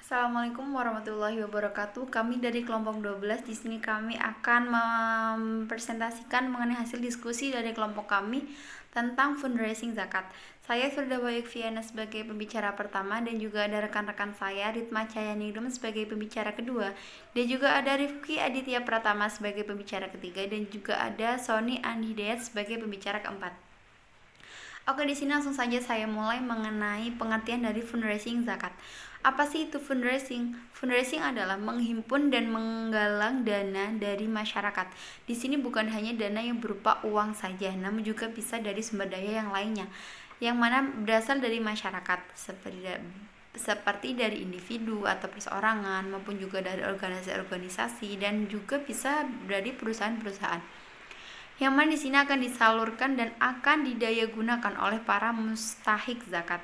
Assalamualaikum warahmatullahi wabarakatuh. Kami dari kelompok 12 di sini kami akan mempresentasikan mengenai hasil diskusi dari kelompok kami tentang fundraising zakat. Saya Firda Baik Viana sebagai pembicara pertama dan juga ada rekan-rekan saya Ritma Cayaningrum sebagai pembicara kedua dan juga ada Rifki Aditya Pratama sebagai pembicara ketiga dan juga ada Sony Andi Hidayat sebagai pembicara keempat. Oke, di sini langsung saja saya mulai mengenai pengertian dari fundraising zakat. Apa sih itu fundraising? Fundraising adalah menghimpun dan menggalang dana dari masyarakat. Di sini bukan hanya dana yang berupa uang saja, namun juga bisa dari sumber daya yang lainnya, yang mana berasal dari masyarakat, seperti dari individu atau perseorangan maupun juga dari organisasi-organisasi dan juga bisa dari perusahaan-perusahaan yang mana di sini akan disalurkan dan akan didayagunakan oleh para mustahik zakat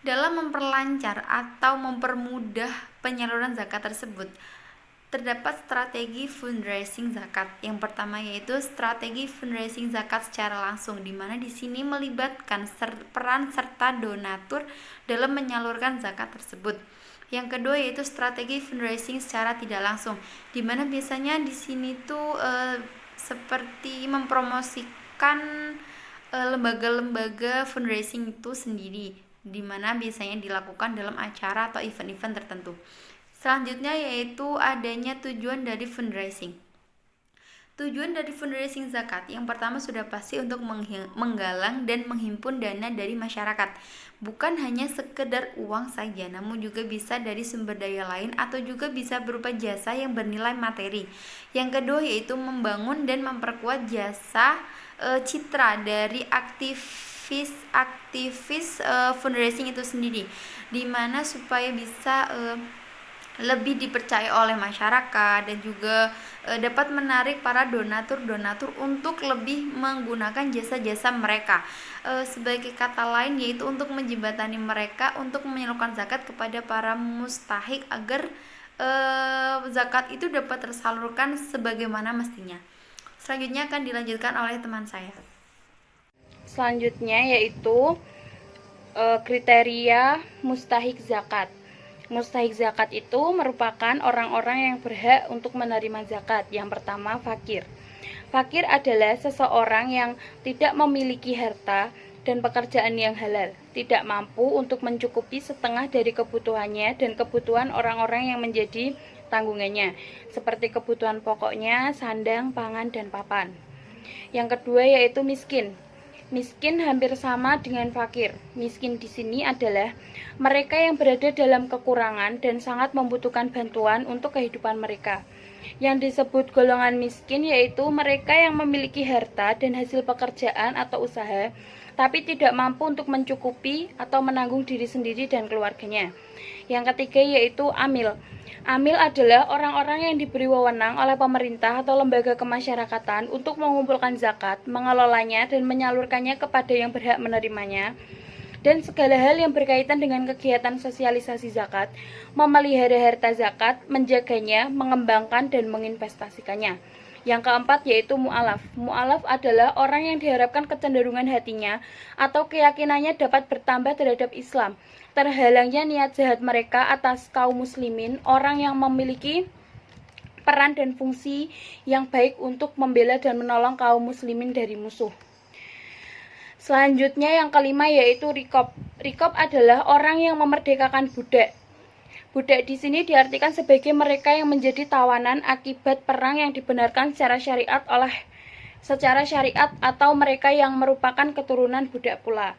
dalam memperlancar atau mempermudah penyaluran zakat tersebut. Terdapat strategi fundraising zakat. Yang pertama yaitu strategi fundraising zakat secara langsung, di mana di sini melibatkan peran serta donatur dalam menyalurkan zakat tersebut. Yang kedua yaitu strategi fundraising secara tidak langsung, di mana biasanya di sini tuh seperti mempromosikan lembaga-lembaga fundraising itu sendiri, di mana biasanya dilakukan dalam acara atau event-event tertentu. Selanjutnya yaitu adanya tujuan dari fundraising. Tujuan dari fundraising zakat yang pertama sudah pasti untuk menggalang dan menghimpun dana dari masyarakat. Bukan hanya sekedar uang saja, namun juga bisa dari sumber daya lain atau juga bisa berupa jasa yang bernilai materi. Yang kedua yaitu membangun dan memperkuat jasa citra dari aktivis fundraising itu sendiri, dimana supaya bisa lebih dipercaya oleh masyarakat dan juga dapat menarik para donatur untuk lebih menggunakan jasa-jasa mereka. Sebagai kata lain yaitu untuk menjembatani mereka untuk menyalurkan zakat kepada para mustahik agar zakat itu dapat tersalurkan sebagaimana mestinya. Selanjutnya akan dilanjutkan oleh teman saya. Selanjutnya yaitu kriteria mustahik zakat. Mustahik zakat itu merupakan orang-orang yang berhak untuk menerima zakat. Yang pertama, fakir. Fakir adalah seseorang yang tidak memiliki harta dan pekerjaan yang halal, tidak mampu untuk mencukupi setengah dari kebutuhannya dan kebutuhan orang-orang yang menjadi tanggungannya, seperti kebutuhan pokoknya, sandang, pangan, dan papan. Yang kedua yaitu miskin. Miskin hampir sama dengan fakir. Miskin di sini adalah mereka yang berada dalam kekurangan dan sangat membutuhkan bantuan untuk kehidupan mereka. Yang disebut golongan miskin yaitu mereka yang memiliki harta dan hasil pekerjaan atau usaha, tapi tidak mampu untuk mencukupi atau menanggung diri sendiri dan keluarganya. Yang ketiga yaitu amil. Amil adalah orang-orang yang diberi wewenang oleh pemerintah atau lembaga kemasyarakatan untuk mengumpulkan zakat, mengelolanya, dan menyalurkannya kepada yang berhak menerimanya, dan segala hal yang berkaitan dengan kegiatan sosialisasi zakat, memelihara harta zakat, menjaganya, mengembangkan, dan menginvestasikannya. Yang keempat yaitu mu'alaf. Mu'alaf adalah orang yang diharapkan kecenderungan hatinya atau keyakinannya dapat bertambah terhadap Islam, terhalangnya niat jahat mereka atas kaum muslimin, orang yang memiliki peran dan fungsi yang baik untuk membela dan menolong kaum muslimin dari musuh. Selanjutnya yang kelima yaitu rikob. Rikob adalah orang yang memerdekakan budak. Budak di sini diartikan sebagai mereka yang menjadi tawanan akibat perang yang dibenarkan secara syariat atau mereka yang merupakan keturunan budak pula.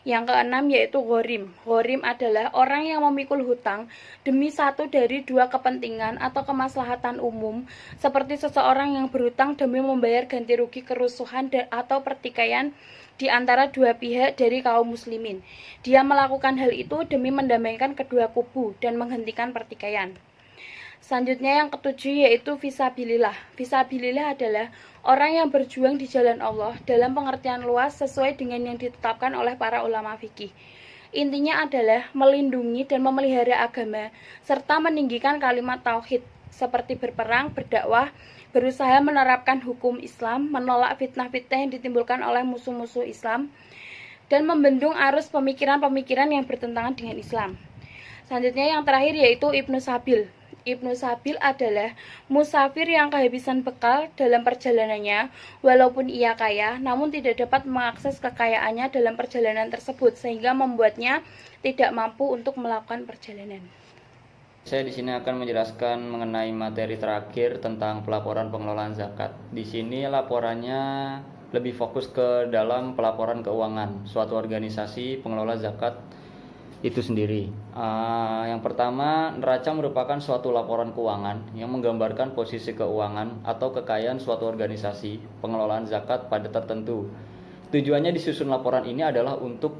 Yang keenam yaitu ghorim. Ghorim adalah orang yang memikul hutang demi satu dari dua kepentingan atau kemaslahatan umum, seperti seseorang yang berhutang demi membayar ganti rugi kerusuhan atau pertikaian di antara dua pihak dari kaum muslimin. Dia melakukan hal itu demi mendamaikan kedua kubu dan menghentikan pertikaian. Selanjutnya yang ketujuh yaitu fisabilillah. Fisabilillah adalah orang yang berjuang di jalan Allah dalam pengertian luas sesuai dengan yang ditetapkan oleh para ulama fikih. Intinya adalah melindungi dan memelihara agama serta meninggikan kalimat tauhid seperti berperang, berdakwah, berusaha menerapkan hukum Islam, menolak fitnah-fitnah yang ditimbulkan oleh musuh-musuh Islam, dan membendung arus pemikiran-pemikiran yang bertentangan dengan Islam. Selanjutnya yang terakhir yaitu Ibnu Sabil. Ibnu Sabil adalah musafir yang kehabisan bekal dalam perjalanannya, walaupun ia kaya, namun tidak dapat mengakses kekayaannya dalam perjalanan tersebut, sehingga membuatnya tidak mampu untuk melakukan perjalanan. Saya di sini akan menjelaskan mengenai materi terakhir tentang pelaporan pengelolaan zakat. Di sini laporannya lebih fokus ke dalam pelaporan keuangan suatu organisasi pengelola zakat itu sendiri. Yang pertama, neraca merupakan suatu laporan keuangan yang menggambarkan posisi keuangan atau kekayaan suatu organisasi pengelolaan zakat pada tertentu. Tujuannya disusun laporan ini adalah untuk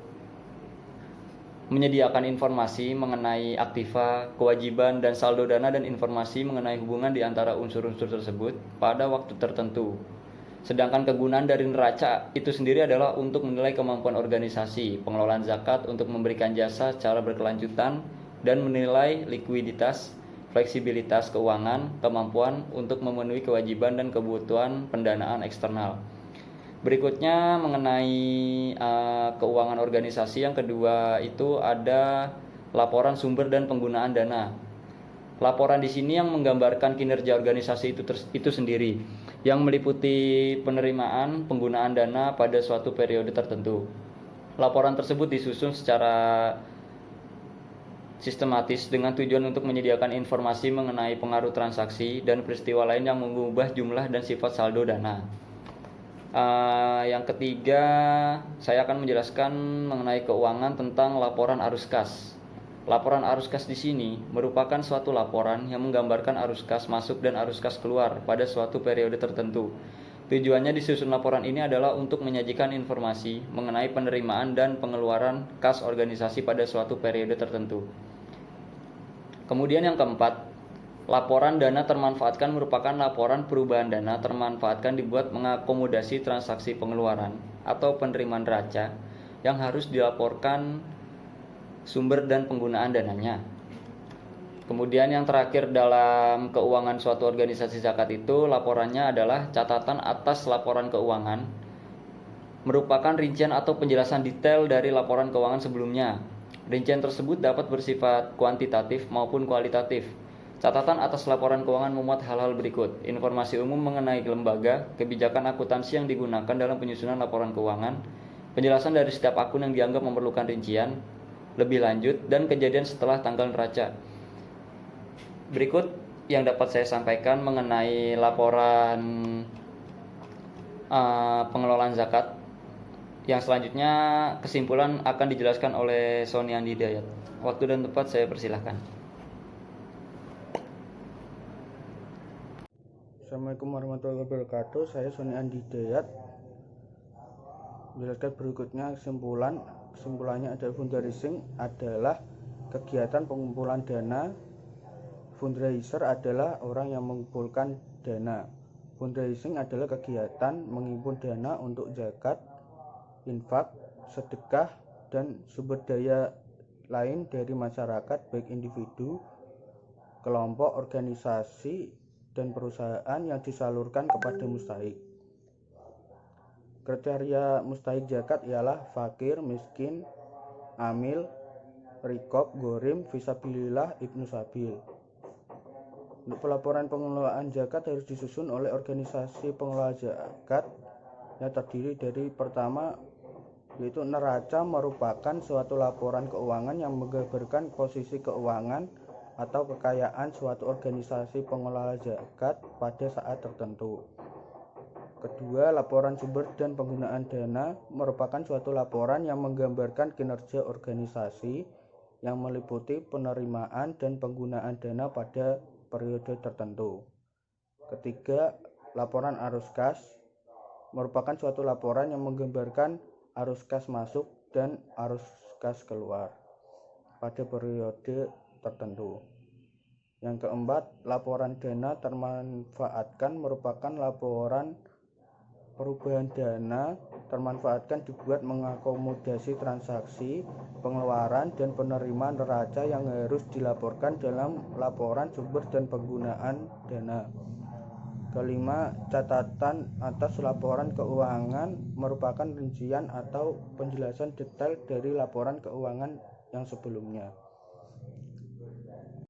menyediakan informasi mengenai aktiva, kewajiban, dan saldo dana dan informasi mengenai hubungan di antara unsur-unsur tersebut pada waktu tertentu. Sedangkan kegunaan dari neraca itu sendiri adalah untuk menilai kemampuan organisasi pengelolaan zakat untuk memberikan jasa secara berkelanjutan dan menilai likuiditas, fleksibilitas keuangan, kemampuan untuk memenuhi kewajiban dan kebutuhan pendanaan eksternal. Berikutnya mengenai keuangan organisasi, yang kedua itu ada laporan sumber dan penggunaan dana. Laporan di sini yang menggambarkan kinerja organisasi itu sendiri, yang meliputi penerimaan, penggunaan dana pada suatu periode tertentu. Laporan tersebut disusun secara sistematis dengan tujuan untuk menyediakan informasi mengenai pengaruh transaksi dan peristiwa lain yang mengubah jumlah dan sifat saldo dana. Yang ketiga, saya akan menjelaskan mengenai keuangan tentang laporan arus kas. Laporan arus kas di sini merupakan suatu laporan yang menggambarkan arus kas masuk dan arus kas keluar pada suatu periode tertentu. Tujuannya disusun laporan ini adalah untuk menyajikan informasi mengenai penerimaan dan pengeluaran kas organisasi pada suatu periode tertentu. Kemudian yang keempat, laporan dana termanfaatkan merupakan laporan perubahan dana termanfaatkan dibuat mengakomodasi transaksi pengeluaran atau penerimaan neraca yang harus dilaporkan sumber dan penggunaan dananya. Kemudian yang terakhir dalam keuangan suatu organisasi zakat itu, laporannya adalah catatan atas laporan keuangan, merupakan rincian atau penjelasan detail dari laporan keuangan sebelumnya. Rincian tersebut dapat bersifat kuantitatif maupun kualitatif. Catatan atas laporan keuangan memuat hal-hal berikut: informasi umum mengenai lembaga, kebijakan akuntansi yang digunakan dalam penyusunan laporan keuangan, penjelasan dari setiap akun yang dianggap memerlukan rincian lebih lanjut, dan kejadian setelah tanggal neraca. Berikut yang dapat saya sampaikan mengenai laporan pengelolaan zakat. Yang selanjutnya kesimpulan akan dijelaskan oleh Sony Andi Hidayat. Waktu dan tempat saya persilahkan. Assalamualaikum warahmatullahi wabarakatuh. Saya Sony Andi Hidayat. Menjelaskan berikutnya kesimpulan. Kesimpulannya adalah fundraising adalah kegiatan pengumpulan dana. Fundraiser adalah orang yang mengumpulkan dana. Fundraising adalah kegiatan menghimpun dana untuk zakat, infak, sedekah, dan sumber daya lain dari masyarakat, baik individu, kelompok, organisasi, dan perusahaan yang disalurkan kepada mustahik. Kriteria mustahik zakat ialah fakir, miskin, amil, rikob, gorim, fisabilillah, ibnu sabil. Untuk pelaporan pengelolaan zakat harus disusun oleh organisasi pengelola zakat yang terdiri dari pertama yaitu neraca, merupakan suatu laporan keuangan yang menggambarkan posisi keuangan atau kekayaan suatu organisasi pengelola zakat pada saat tertentu. Kedua, laporan sumber dan penggunaan dana merupakan suatu laporan yang menggambarkan kinerja organisasi yang meliputi penerimaan dan penggunaan dana pada periode tertentu. Ketiga, laporan arus kas merupakan suatu laporan yang menggambarkan arus kas masuk dan arus kas keluar pada periode tertentu. Yang keempat, laporan dana termanfaatkan merupakan laporan perubahan dana termanfaatkan dibuat mengakomodasi transaksi, pengeluaran, dan penerimaan neraca yang harus dilaporkan dalam laporan sumber dan penggunaan dana. Kelima, catatan atas laporan keuangan merupakan rincian atau penjelasan detail dari laporan keuangan yang sebelumnya.